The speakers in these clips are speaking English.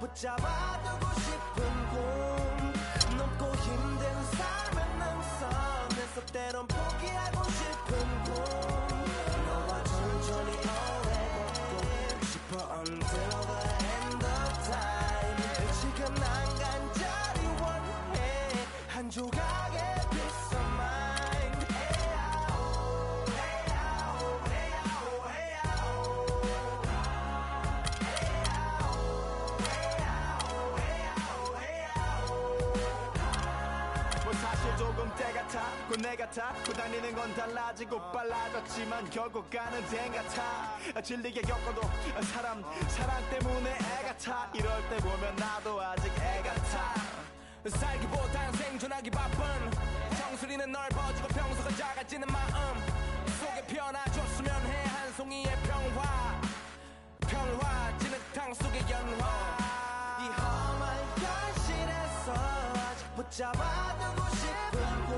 붙잡아두고 싶은 꿈 높고 힘든 삶은 능선 내서 때론 포기하고 싶은 꿈 너와 천천히 오래 걷고 싶어 until the end of time 지금 난 간절히 원해 한 조각의 peace of mind 사실 조금 때가 타고 내가 타고 다니는 건 달라지고 빨라졌지만 결국 가는 데 같아 질리게 겪어도 사랑 때문에 애가 타 이럴 때 보면 나도 아직 애 같아 살기보단 생존하기 바쁜 정수리는 넓어지고 평소가 작아지는 마음 속에 피어나줬으면 해 한 송이의 평화 진흙탕 속의 연화 이 험한 현실에서 아직 붙잡아두고 싶은 꿈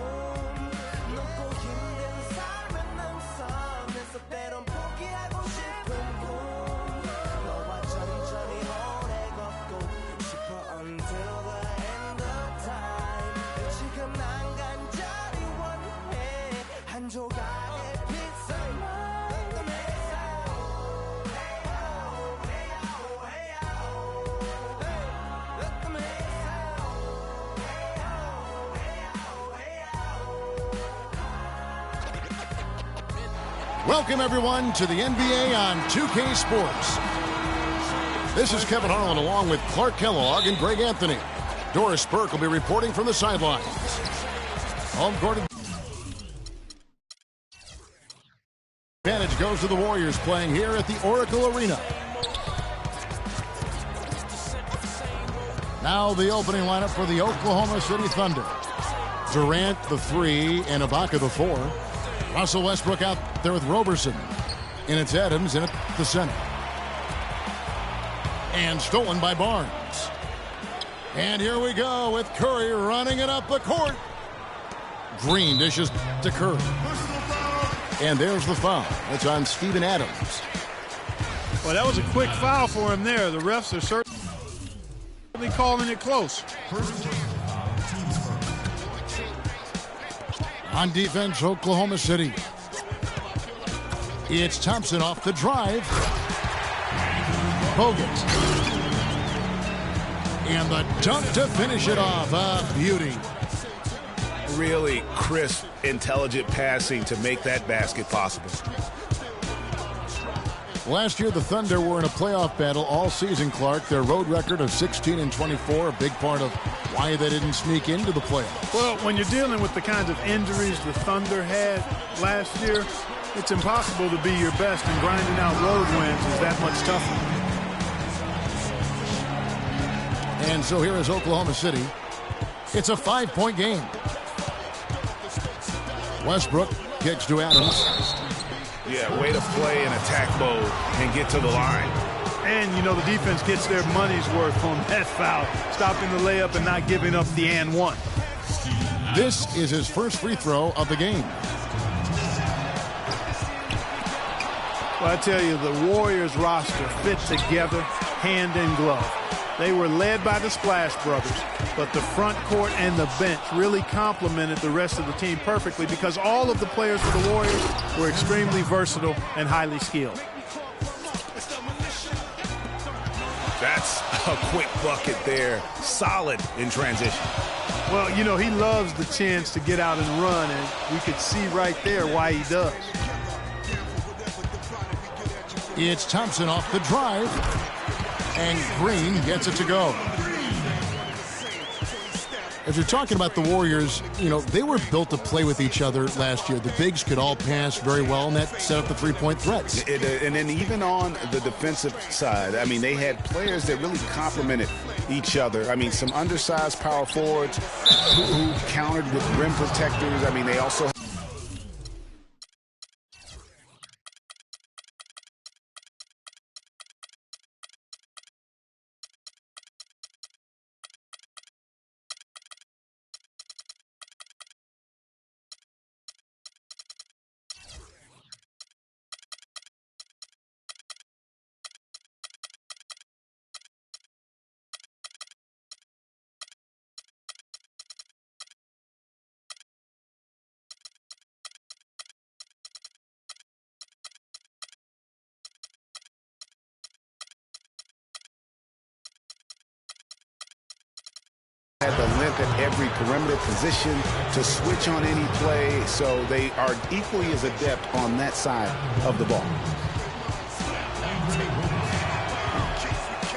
높고 힘든 삶은 능선에서 때론 포기하고 싶은 꿈 너와 천천히 오래 걷고 싶어 until the end of time 지금 난 간절히 원해 한 조각의 peace of mind Welcome, everyone, to the NBA on 2K Sports. This is Kevin Harlan along with Clark Kellogg and Greg Anthony. Doris Burke will be reporting from the sidelines. Home court advantage goes to the Warriors playing here at the Oracle Arena. Now the opening lineup for the Oklahoma City Thunder. Durant, the 3, and Ibaka, the 4. Russell Westbrook out there with Roberson. And it's Adams in at the center. And stolen by Barnes. And here we go with Curry running it up the court. Green dishes to Curry. And there's the foul. It's on Steven Adams. Well, that was a quick foul for him there. The refs are certainly calling it close. On defense, Oklahoma City. It's Thompson off the drive. Bogut. And the dunk to finish it off. A beauty. Really crisp, intelligent passing to make that basket possible. Last year, the Thunder were in a playoff battle all season, Clark. Their road record of 16-24, a big part of why they didn't sneak into the playoffs. Well, when you're dealing with the kinds of injuries the Thunder had last year, it's impossible to be your best, and grinding out road wins is that much tougher. And so here is Oklahoma City. It's a 5-point game. Westbrook kicks to Adams. Yeah, way to play in attack mode and get to the line. And, you know, the defense gets their money's worth on that foul, stopping the layup and not giving up the and one. This is his first free throw of the game. Well, I tell you, the Warriors roster fit together hand in glove. They were led by the Splash Brothers, but the front court and the bench really complemented the rest of the team perfectly because all of the players for the Warriors were extremely versatile and highly skilled. That's a quick bucket there. Solid in transition. Well, you know, he loves the chance to get out and run, and we could see right there why he does. It's Thompson off the drive. And Green gets it to go. As you're talking about the Warriors, you know, they were built to play with each other last year. The bigs could all pass very well, and that set up the three-point threats. And then even on the defensive side, I mean, they had players that really complemented each other. I mean, some undersized power forwards who countered with rim protectors. I mean, they also look at every perimeter position to switch on any play, so they are equally as adept on that side of the ball.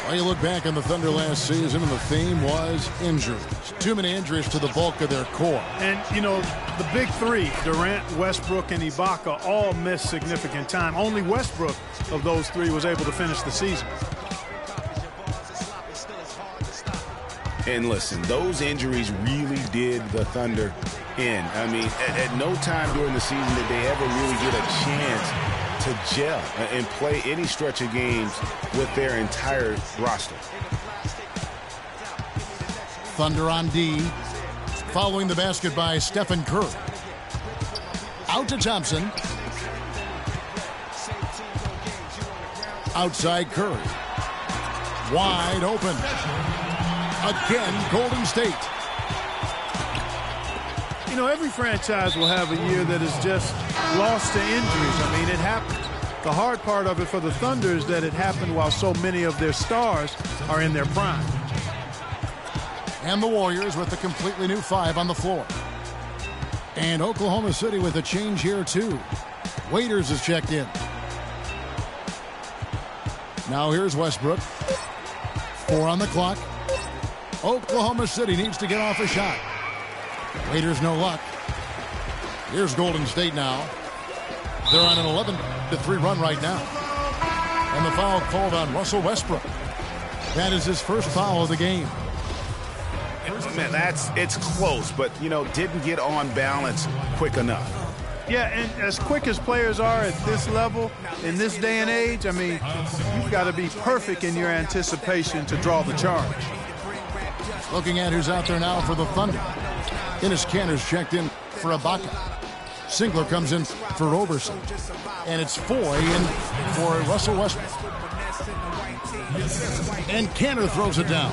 Well, you look back on the Thunder last season, and the theme was injuries. Too many injuries to the bulk of their core. And, you know, the big three, Durant, Westbrook, and Ibaka, all missed significant time. Only Westbrook of those three was able to finish the season. And listen, those injuries really did the Thunder in. I mean, at no time during the season did they ever really get a chance to gel and play any stretch of games with their entire roster. Thunder on D, following the basket by Stephen Curry. Out to Thompson. Outside Curry. Wide open. Again, Golden State. You know, every franchise will have a year that is just lost to injuries. I mean, it happened. The hard part of it for the Thunder is that it happened while so many of their stars are in their prime. And the Warriors with a completely new five on the floor. And Oklahoma City with a change here, too. Waiters is checked in. Now here's Westbrook. 4 on the clock. Oklahoma City needs to get off a shot. Waiters no luck. Here's Golden State now. They're on an 11-3 run right now. And the foul called on Russell Westbrook. That is his first foul of the game. Man, it's close, but, you know, didn't get on balance quick enough. Yeah, and as quick as players are at this level, in this day and age, I mean, you've got to be perfect in your anticipation to draw the charge. Looking at who's out there now for the Thunder. Enes Kanter's checked in for Ibaka. Singler comes in for Roberson. And it's Foy in for Russell Westbrook. And Kanter throws it down.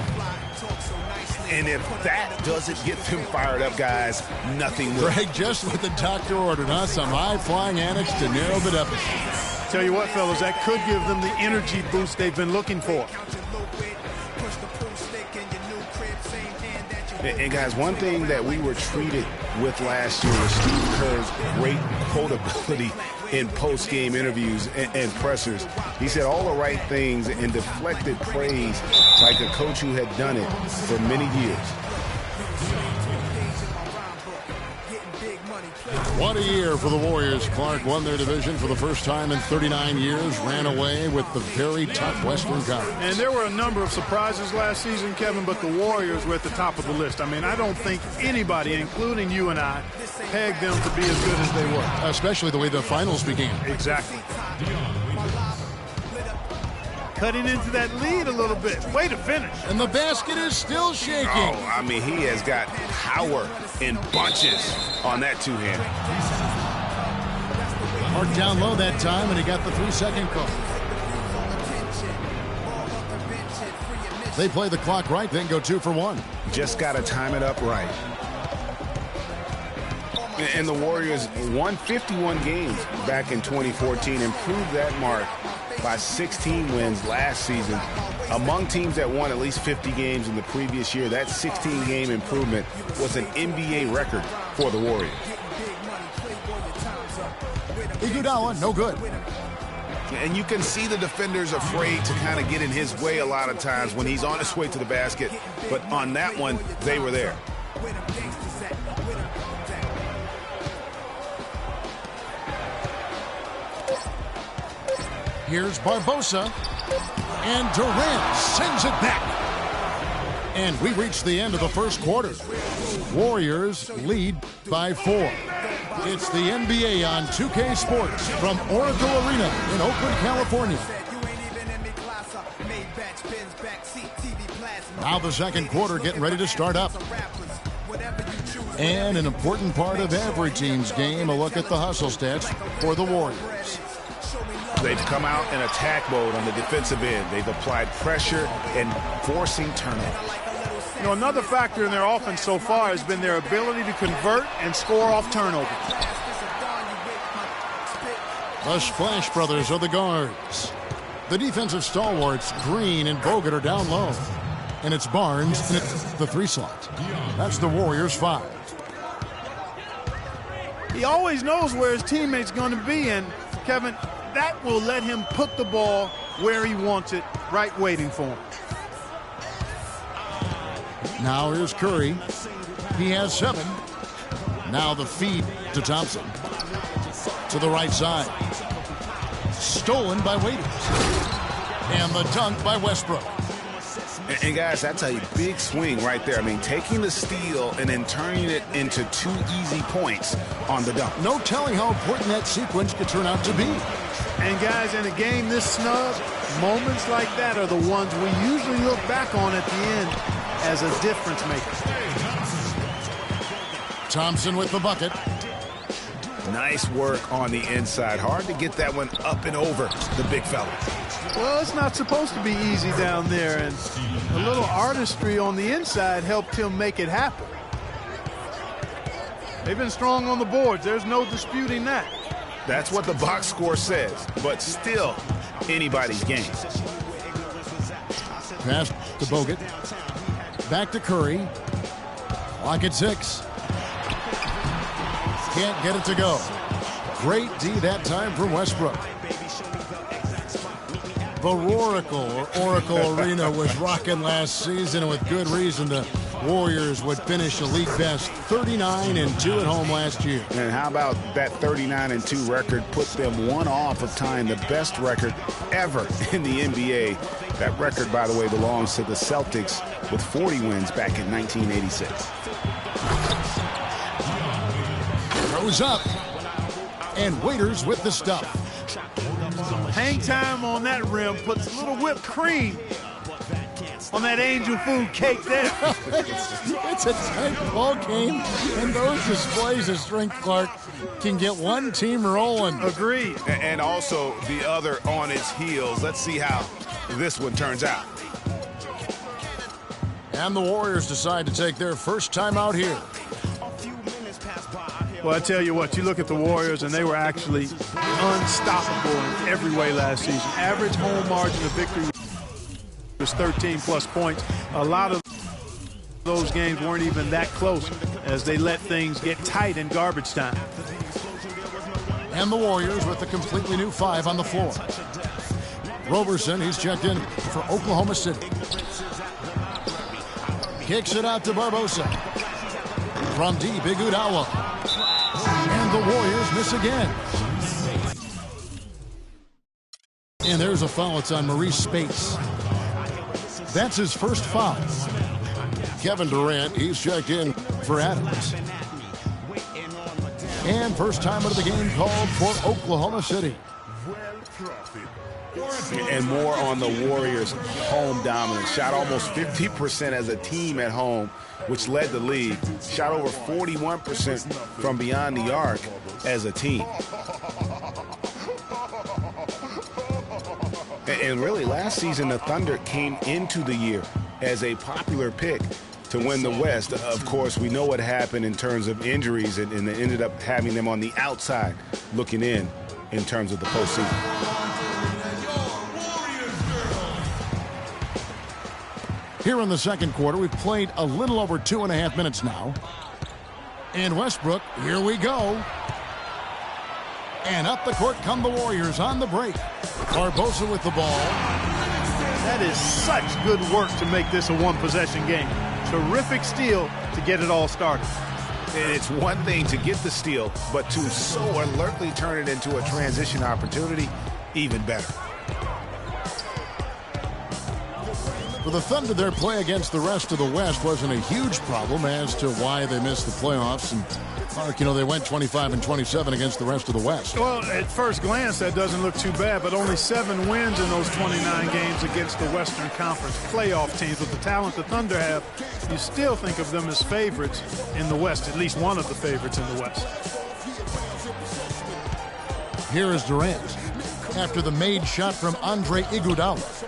And if that doesn't get them fired up, guys, nothing will. Greg, just what the doctor ordered, huh? Some high-flying annex to narrow the deficit. Tell you what, fellas, that could give them the energy boost they've been looking for. And guys, one thing that we were treated with last year was Steve Kerr's great quotability in post-game interviews and pressers. He said all the right things and deflected praise like a coach who had done it for many years. What a year for the Warriors. Clark won their division for the first time in 39 years, ran away with the very tough Western Conference. And there were a number of surprises last season, Kevin, but the Warriors were at the top of the list. I mean, I don't think anybody, including you and I, pegged them to be as good as they were. Especially the way the finals began. Exactly. Cutting into that lead a little bit. Way to finish. And the basket is still shaking. Oh, I mean, he has got power in bunches on that two-hander. Mark down low that time, and he got the 3-second call. They play the clock right, then go 2 for 1. Just got to time it up right. And the Warriors won 51 games back in 2014, improved that mark by 16 wins last season. Among teams that won at least 50 games in the previous year, that 16-game improvement was an NBA record for the Warriors. Iguodala, no good. And you can see the defenders afraid to kind of get in his way a lot of times when he's on his way to the basket. But on that one, they were there. Here's Barbosa, and Durant sends it back. And we reach the end of the first quarter. Warriors lead by 4. It's the NBA on 2K Sports from Oracle Arena in Oakland, California. Now the second quarter getting ready to start up. And an important part of every team's game, a look at the hustle stats for the Warriors. They've come out in attack mode on the defensive end. They've applied pressure and forcing turnovers. You know, another factor in their offense so far has been their ability to convert and score off turnovers. The Splash Brothers are the guards. The defensive stalwarts, Green and Bogut, are down low. And it's Barnes in the 3 slot. That's the Warriors 5. He always knows where his teammate's going to be, and Kevin, that will let him put the ball where he wants it, right waiting for him. Now here's Curry. He has 7. Now the feed to Thompson. To the right side. Stolen by Waiters. And the dunk by Westbrook. And guys, that's a big swing right there. I mean, taking the steal and then turning it into 2 easy points on the dunk. No telling how important that sequence could turn out to be. And guys, in a game this snug, moments like that are the ones we usually look back on at the end as a difference maker. Thompson with the bucket. Nice work on the inside. Hard to get that one up and over the big fella. Well, it's not supposed to be easy down there, and a little artistry on the inside helped him make it happen. They've been strong on the boards. There's no disputing that. That's what the box score says, but still anybody's game. Pass to Bogut. Back to Curry. Clock at 6. Can't get it to go. Great D that time from Westbrook. The Oracle Arena was rocking last season, and with good reason. The Warriors would finish a league best 39-2 at home last year. And how about that 39-2 record put them 1 off of tying the best record ever in the NBA. That record, by the way, belongs to the Celtics with 40 wins back in 1986. Throws up, and Waiters with the stuff. Hang time on that rim puts a little whipped cream on that angel food cake there. It's a tight ball game, and those displays of strength, Clark, can get one team rolling. Agreed. And also the other on its heels. Let's see how this one turns out. And the Warriors decide to take their first time out here. Well, I tell you what, you look at the Warriors, and they were actually unstoppable in every way last season. Average home margin of victory was 13-plus points. A lot of those games weren't even that close as they let things get tight in garbage time. And the Warriors with a completely new 5 on the floor. Roberson, he's checked in for Oklahoma City. Kicks it out to Barbosa. From D, Big Udawa. And the Warriors miss again. And there's a foul. It's on Maurice Space. That's his first foul. Kevin Durant, he's checked in for Adams. And first time out of the game called for Oklahoma City. And more on the Warriors' home dominance. Shot almost 50% as a team at home, which led the league. Shot over 41% from beyond the arc as a team. And really, last season, the Thunder came into the year as a popular pick to win the West. Of course, we know what happened in terms of injuries, and they ended up having them on the outside looking in terms of the postseason. Here in the second quarter, we've played a little over 2.5 minutes now. And Westbrook, here we go. And up the court come the Warriors on the break. Barbosa with the ball. That is such good work to make this a one-possession game. Terrific steal to get it all started. And it's one thing to get the steal, but to so alertly turn it into a transition opportunity, even better. For the Thunder, their play against the rest of the West wasn't a huge problem as to why they missed the playoffs. And Mark, they went 25-27 against the rest of the West. Well, at first glance, that doesn't look too bad, but only 7 wins in those 29 games against the Western Conference playoff teams. With the talent the Thunder have, you still think of them as favorites in the West, at least one of the favorites in the West. Here is Durant after the made shot from Andre Iguodala.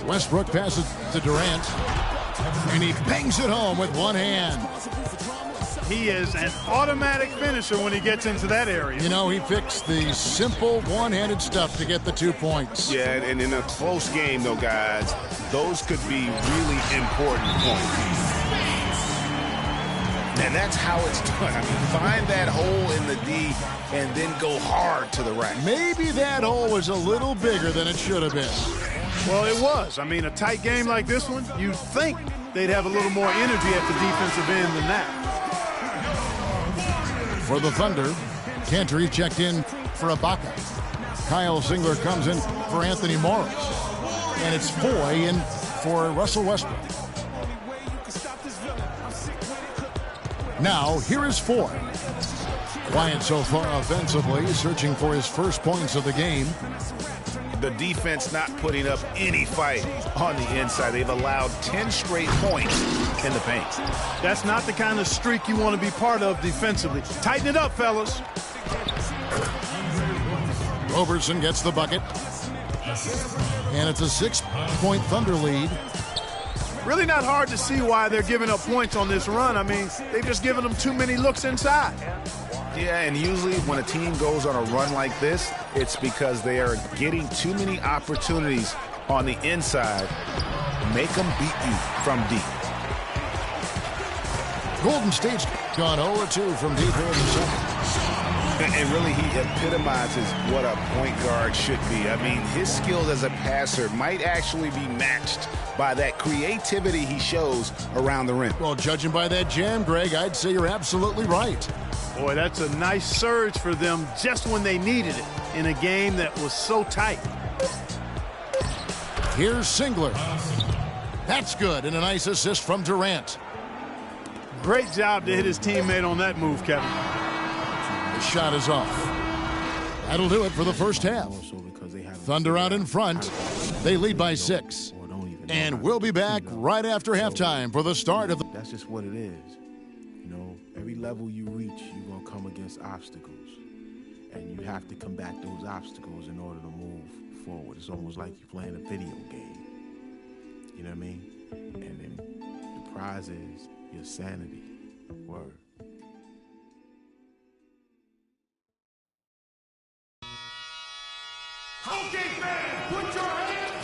Westbrook passes to Durant, and he bangs it home with one hand. He is an automatic finisher when he gets into that area. He picks the simple one-handed stuff to get the 2 points. Yeah, and in a close game, though, guys, those could be really important points. And that's how it's done. I mean, find that hole in the D and then go hard to the rack. Maybe that hole was a little bigger than it should have been. Well, it was. I mean, a tight game like this one, you'd think they'd have a little more energy at the defensive end than that. For the Thunder, Cantor checked in for Ibaka. Kyle Singler comes in for Anthony Morris. And it's Foy in for Russell Westbrook. Now, here is Foy. Quiet so far offensively, searching for his first points of the game. The defense not putting up any fight on the inside. They've allowed 10 straight points in the paint. That's not the kind of streak you want to be part of defensively. Tighten it up, fellas. Roberson gets the bucket. And it's a 6-point Thunder lead. Really not hard to see why they're giving up points on this run. I mean, they've just given them too many looks inside. Yeah, and usually when a team goes on a run like this, it's because they are getting too many opportunities on the inside. Make them beat you from deep. Golden State's gone 0-2 from deep here in the second. And really, he epitomizes what a point guard should be. I mean, his skills as a passer might actually be matched by that creativity he shows around the rim. Well, judging by that jam, Greg, I'd say you're absolutely right. Boy, that's a nice surge for them just when they needed it in a game that was so tight. Here's Singler. That's good, and a nice assist from Durant. Great job to hit his teammate on that move, Kevin. The shot is off. That'll do it for the first half. Thunder out in front. They lead by 6. And we'll be back right after halftime for the start of the... That's just what it is. You know, every level you reach, you're going to come against obstacles. And you have to combat those obstacles in order to move forward. It's almost like you're playing a video game. You know what I mean? And then the prize is your sanity. Word.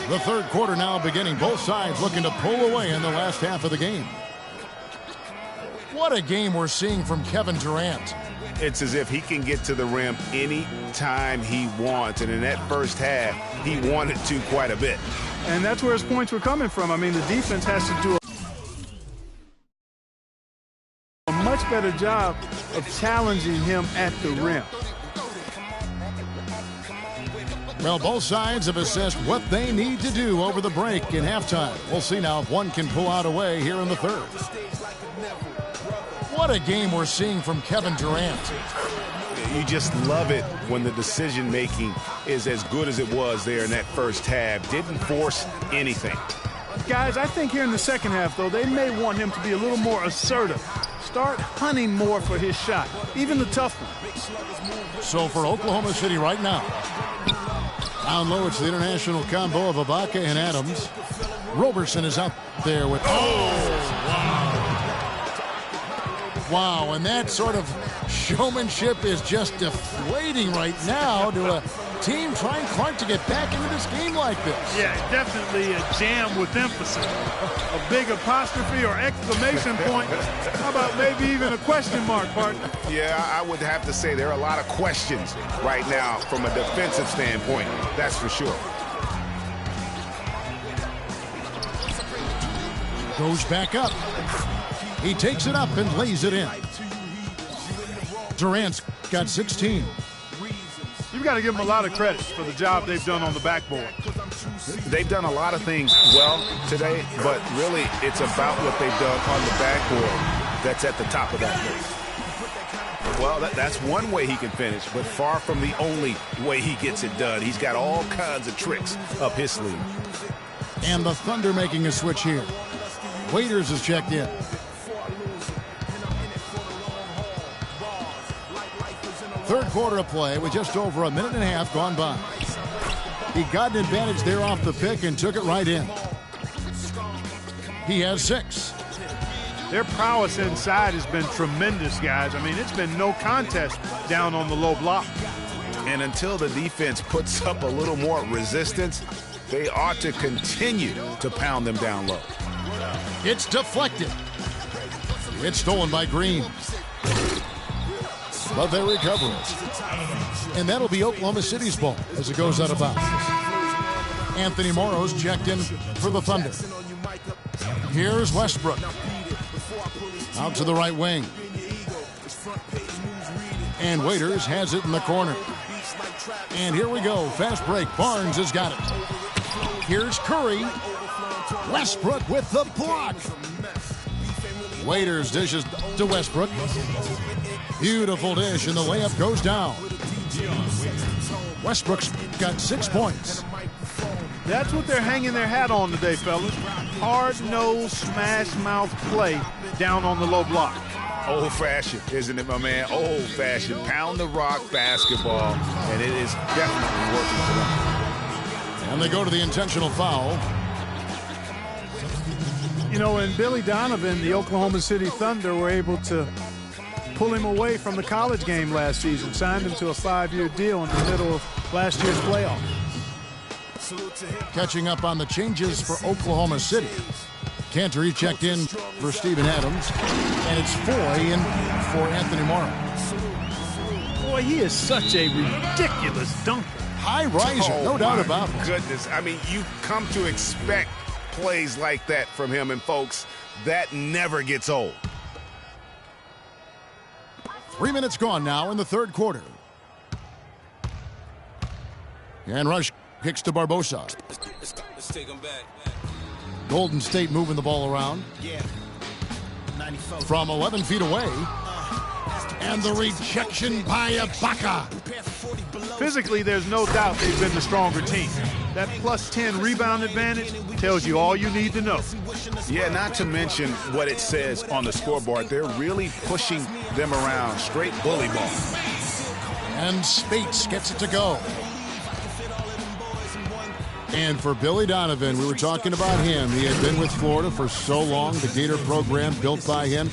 The third quarter now beginning. Both sides looking to pull away in the last half of the game. What a game we're seeing from Kevin Durant. It's as if he can get to the rim any time he wants. And in that first half, he wanted to quite a bit. And that's where his points were coming from. I mean, the defense has to do a much better job of challenging him at the rim. Well, both sides have assessed what they need to do over the break in halftime. We'll see now if one can pull out a way here in the third. What a game we're seeing from Kevin Durant. You just love it when the decision-making is as good as it was there in that first half. Didn't force anything. Guys, I think here in the second half, though, they may want him to be a little more assertive. Start hunting more for his shot, even the tough one. So for Oklahoma City right now, down low, it's the international combo of Ibaka and Adams. Roberson is out there with... Wow, and that sort of showmanship is just deflating right now to a team trying Clark to get back into this game like this. Yeah, definitely a jam with emphasis. A big apostrophe or exclamation point. How about maybe even a question mark, partner? Yeah, I would have to say there are a lot of questions right now from a defensive standpoint. That's for sure. Goes back up. He takes it up and lays it in. Durant's got 16. You've got to give them a lot of credit for the job they've done on the backboard. They've done a lot of things well today, but really it's about what they've done on the backboard that's at the top of that list. Well, that's one way he can finish, but far from the only way he gets it done. He's got all kinds of tricks up his sleeve. And the Thunder making a switch here. Waiters is checked in. Third quarter of play with just over a minute and a half gone by. He got an advantage there off the pick and took it right in. He has 6. Their prowess inside has been tremendous, guys. I mean, it's been no contest down on the low block. And until the defense puts up a little more resistance, they ought to continue to pound them down low. It's deflected. It's stolen by Green. But they recover it. And that'll be Oklahoma City's ball as it goes out of bounds. Anthony Morrow's checked in for the Thunder. Here's Westbrook. Out to the right wing. And Waiters has it in the corner. And here we go. Fast break. Barnes has got it. Here's Curry. Westbrook with the block. Waiters dishes to Westbrook. Beautiful dish, and the layup goes down. Westbrook's got 6 points. That's what they're hanging their hat on today, fellas. Hard-nosed, smash-mouth play down on the low block. Old-fashioned, isn't it, my man? Old-fashioned. Pound the rock basketball, and it is definitely working for them. And they go to the intentional foul. You know, and Billy Donovan, the Oklahoma City Thunder, were able to pull him away from the college game last season, signed him to a 5-year deal in the middle of last year's playoff. Catching up on the changes for Oklahoma City. Cantor checked in for Steven Adams, and it's Foy in for Anthony Morrow. Boy, he is such a ridiculous dunker. High riser, no doubt about it. Goodness, I mean, you come to expect plays like that from him, and folks, that never gets old. 3 minutes gone now in the third quarter. And Rush kicks to Barbosa. Let's take him back. Golden State moving the ball around. From 11 feet away. And the rejection by Ibaka. Physically, there's no doubt they've been the stronger team. That plus 10 rebound advantage tells you all you need to know. Yeah, not to mention what it says on the scoreboard. They're really pushing them around. Straight bully ball. And Spates gets it to go. And for Billy Donovan, we were talking about him. He had been with Florida for so long, the Gator program built by him.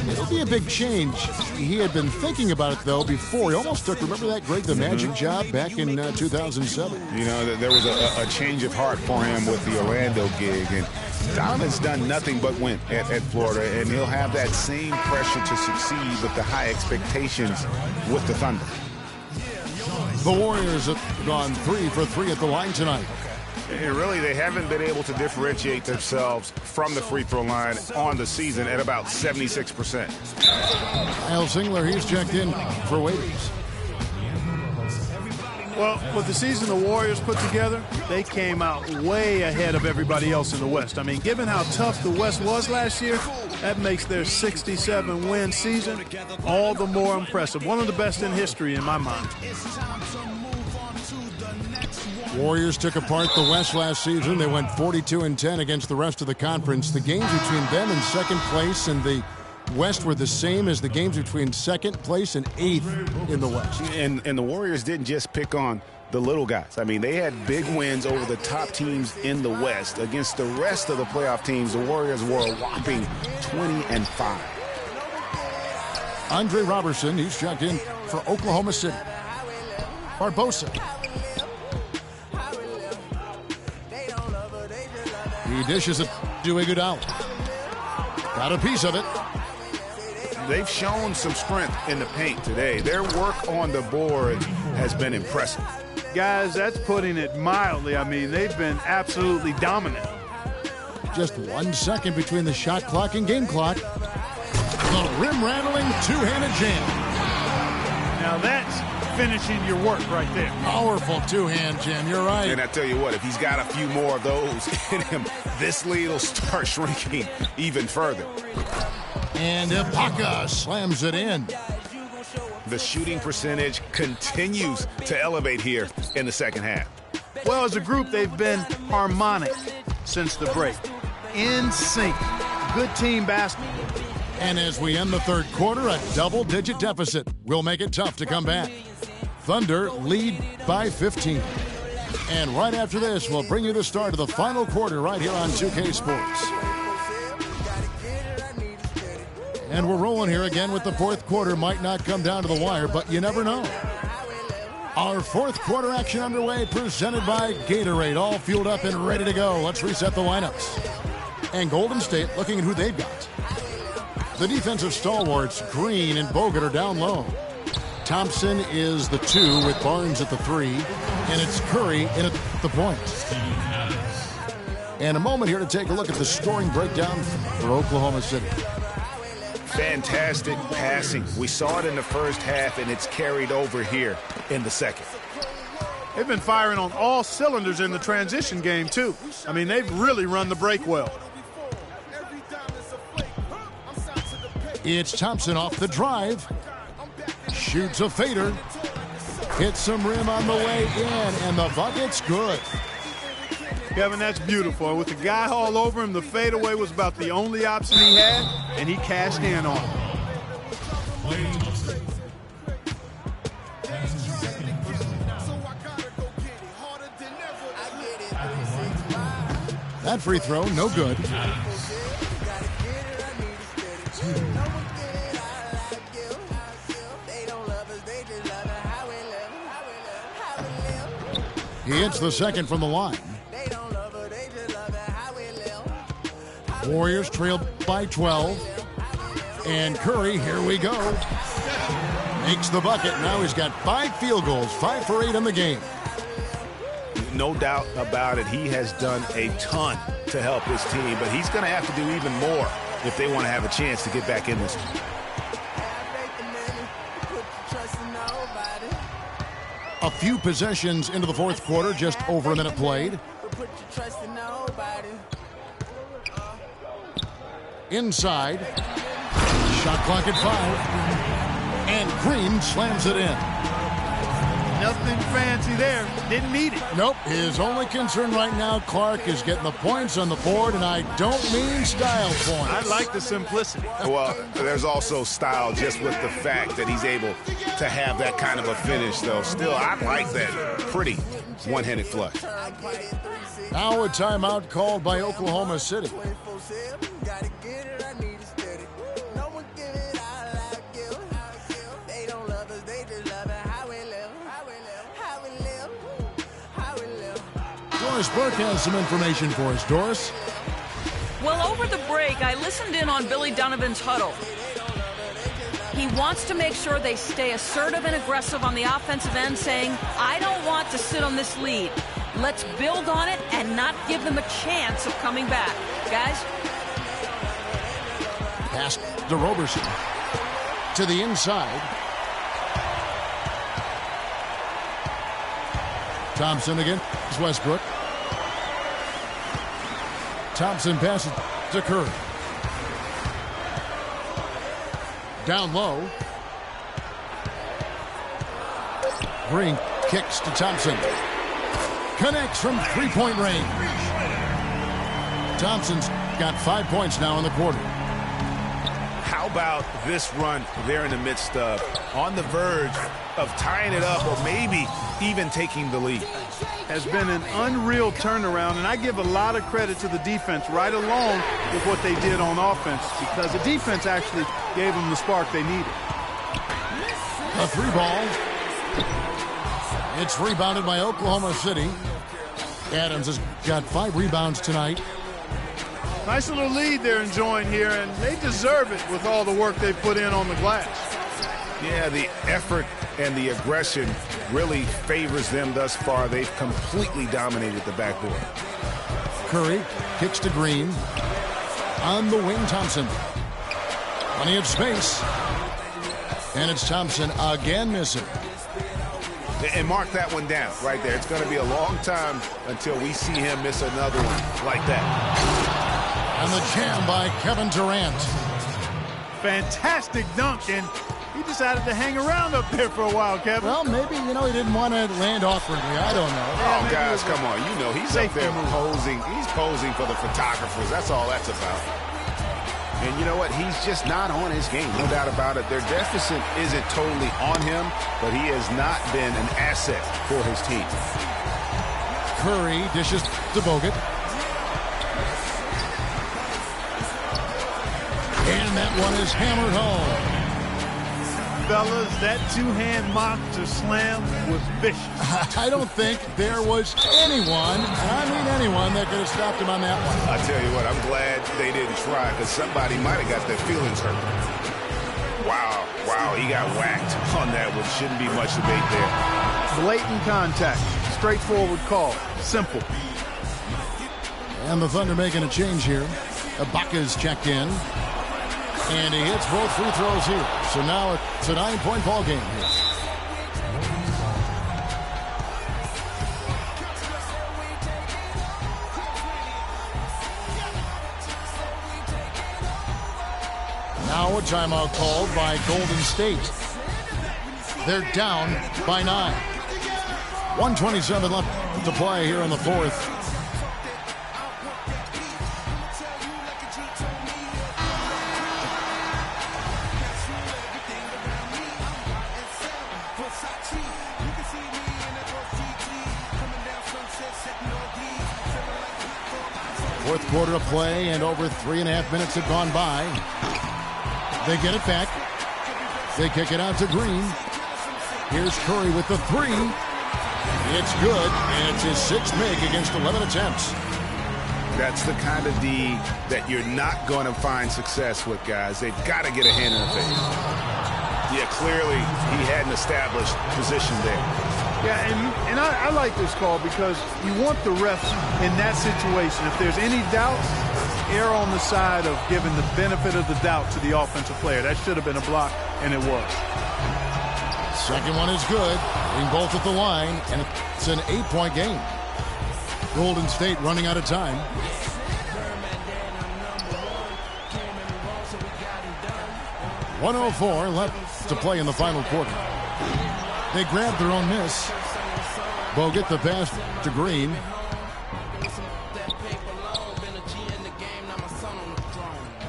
It'll be a big change. He had been thinking about it, though, before. He almost took, remember that Greg the Magic job back in 2007? You know, there was a change of heart for him with the Orlando gig. And Donovan's done nothing but win at Florida, and he'll have that same pressure to succeed with the high expectations with the Thunder. The Warriors have gone 3 for 3 at the line tonight. And really, they haven't been able to differentiate themselves from the free throw line on the season at about 76%. Al Singler, he's checked in for Waiters. Well, with the season the Warriors put together, they came out way ahead of everybody else in the West. I mean, given how tough the West was last year, that makes their 67-win season all the more impressive. One of the best in history in my mind. Warriors took apart the West last season. They went 42-10 against the rest of the conference. The games between them and second place and the West were the same as the games between second place and 8th in the West. And the Warriors didn't just pick on the little guys. I mean, they had big wins over the top teams in the West. Against the rest of the playoff teams, the Warriors were a whopping 20-5. Andre Robertson, he's checked in for Oklahoma City. Barbosa. He dishes it to Iguodala. Got a piece of it. They've shown some strength in the paint today. Their work on the board has been impressive. Guys, that's putting it mildly. I mean, they've been absolutely dominant. Just 1 second between the shot clock and game clock. The rim-rattling two-handed jam. Now that's finishing your work right there. Powerful two-hand jam, you're right. And I tell you what, if he's got a few more of those in him, this lead will start shrinking even further. And Ibaka slams it in. The shooting percentage continues to elevate here in the second half. Well, as a group, they've been harmonic since the break. In sync. Good team basketball. And as we end the third quarter, a double-digit deficit will make it tough to come back. Thunder lead by 15. And right after this, we'll bring you the start of the final quarter right here on 2K Sports. And we're rolling here again with the fourth quarter. Might not come down to the wire, but you never know. Our fourth quarter action underway, presented by Gatorade. All fueled up and ready to go. Let's reset the lineups. And Golden State looking at who they've got. The defensive stalwarts, Green and Bogut, are down low. Thompson is the 2 with Barnes at the 3. And it's Curry in at the point. And a moment here to take a look at the scoring breakdown for Oklahoma City. Fantastic passing. We saw it in the first half, and it's carried over here in the second. They've been firing on all cylinders in the transition game, too. I mean, they've really run the break well. It's Thompson off the drive. Shoots a fader. Hits some rim on the way in, and the bucket's good. Kevin, that's beautiful. With the guy all over him, the fadeaway was about the only option he had, and he cashed in on it. That free throw, no good. He hits the second from the line. Warriors trailed by 12. And Curry, here we go. Makes the bucket. Now he's got 5 field goals, 5 for 8 in the game. No doubt about it. He has done a ton to help his team, but he's going to have to do even more if they want to have a chance to get back in this one. A few possessions into the fourth quarter, just over a minute played. Inside. Shot clock at 5. And Green slams it in. Nothing fancy there. Didn't need it. Nope. His only concern right now, Clark, is getting the points on the board, and I don't mean style points. I like the simplicity. Well, there's also style just with the fact that he's able to have that kind of a finish, though. Still, I like that pretty one-handed flush. Now a timeout called by Oklahoma City. Doris Burke has some information for us. Doris? Well, over the break, I listened in on Billy Donovan's huddle. He wants to make sure they stay assertive and aggressive on the offensive end, saying, I don't want to sit on this lead. Let's build on it and not give them a chance of coming back. Guys? Pass to Roberson. To the inside. Thompson again. It's Westbrook. Thompson passes to Curry. Down low. Green kicks to Thompson. Connects from three-point range. Thompson's got 5 points now in the quarter. How about this run they're in the midst of, on the verge of tying it up or maybe even taking the lead? Has been an unreal turnaround, and I give a lot of credit to the defense right along with what they did on offense, because the defense actually gave them the spark they needed. A 3-ball. It's rebounded by Oklahoma City. Adams has got 5 rebounds tonight. Nice little lead they're enjoying here, and they deserve it with all the work they put in on the glass. Yeah, the effort and the aggression really favors them thus far. They've completely dominated the backboard. Curry kicks to Green. On the wing, Thompson. Plenty of space. And it's Thompson again missing. And mark that one down right there. It's going to be a long time until we see him miss another one like that. And the jam by Kevin Durant. Fantastic dunk, and he decided to hang around up there for a while, Kevin. Well, maybe, he didn't want to land awkwardly. I don't know. Oh, guys, come on. He's up there posing. He's posing for the photographers. That's all that's about. And you know what? He's just not on his game. No doubt about it. Their deficit isn't totally on him, but he has not been an asset for his team. Curry dishes to Bogut. And that one is hammered home. Fellas, that two-hand monster slam was vicious. I don't think there was anyone, and I mean anyone, that could have stopped him on that one. I tell you what, I'm glad they didn't try, because somebody might have got their feelings hurt. Wow, he got whacked on that one. Shouldn't be much debate there. Blatant contact. Straightforward call. Simple. And the Thunder making a change here. Ibaka's checked in. And he hits both free throws here. So now it's a 9-point ball game here. Now a timeout called by Golden State. They're down by 9. 1:27 left to play here in the fourth. Fourth quarter of play, and over 3.5 minutes have gone by. They get it back. They kick it out to Green. Here's Curry with the three. It's good, and it's his sixth make against 11 attempts. That's the kind of D that you're not going to find success with, guys. They've got to get a hand in the face. Yeah, clearly he had an established position there. Yeah, and I like this call because you want the refs in that situation. If there's any doubt, err on the side of giving the benefit of the doubt to the offensive player. That should have been a block, and it was. Second one is good. Being both at the line, and it's an 8-point game. Golden State running out of time. .104 left to play in the final quarter. They grab their own miss. Bogut the pass to Green.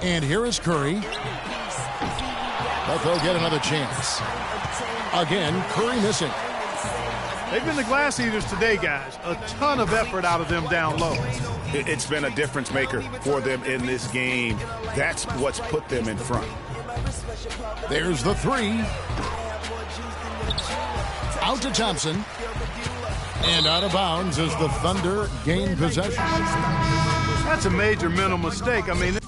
And here is Curry. But they'll get another chance. Again, Curry missing. They've been the glass eaters today, guys. A ton of effort out of them down low. It's been a difference maker for them in this game. That's what's put them in front. There's the three. Out to Thompson. And out of bounds as the Thunder gain possession. That's a major mental mistake. I mean,